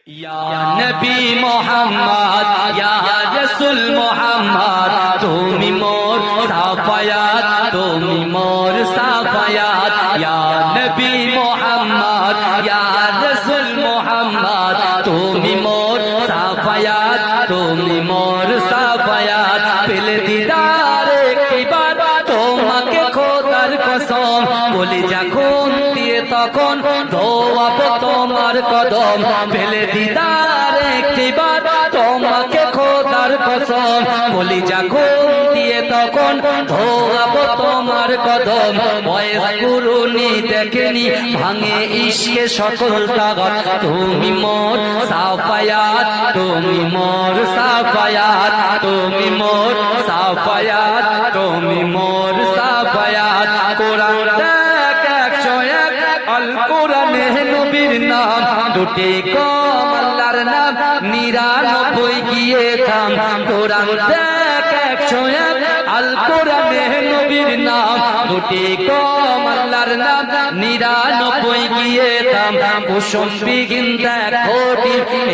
या नबी मोहम्मद या रसूल मोहम्मद तुमी मोर साफायात तुमी मोर साफायात या नबी मोहम्मद या रसूल मोहम्मद तुमी मोर साफायात तुमी मोर साफायात पेल दीदार एक बार তোমাকে খোদার কসম বলি যখন দিয়ে তখন ধোয়াব তোমার কদম পেলে দিদার একটিবার তোমাকে খোদার কসম বলি যখন দিয়ে তখন ধোয়াব তোমার কদম বয়স পুরুনি দেখেনি ভাঙে ইশকে সকল তাগাত তুমি মোর সাফায়াত তুমি মোর সাফায়াত তুমি মোর সাফায়াত তুমি মোর সাফায়াত কোরআন দেখ 101 আল কোরআনে নবীর নাম দুটি কম আল্লাহর নাম 99 গিয়ে থাম কোরআন দেখ 101 আল কোরআনে নবীর নাম দুটি কম আল্লাহর নাম 99 গিয়ে থাম কুসুম বিগিন দেখো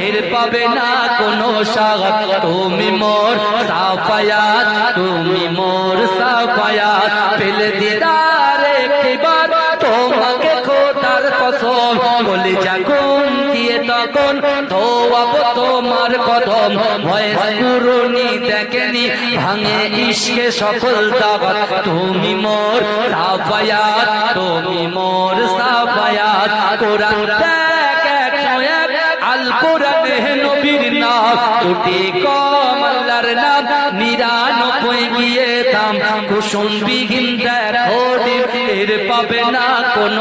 এর পাবে না কোনো স্বাগত তুমি মোর সাফায়াত তুমি মোর সাফায়াত পেলে দিদার একবার তোমাকে খোদার কসম বলি যখন দিয়ে তখন ধোয়াব তোমার কদম ভয় পুরুনি দেখেনি ভাঙে ইশকে সকল দাগাত তুমি মোর সাফায়াত তুমি মোর সাফায়াত কোরআন দেখ 101 আল কোরআনে নবীর নাম দুটি কম আল্লাহর নাম 99 গিয়ে থাম কুসুম বিগিন দেখো এর পাবে না কোনো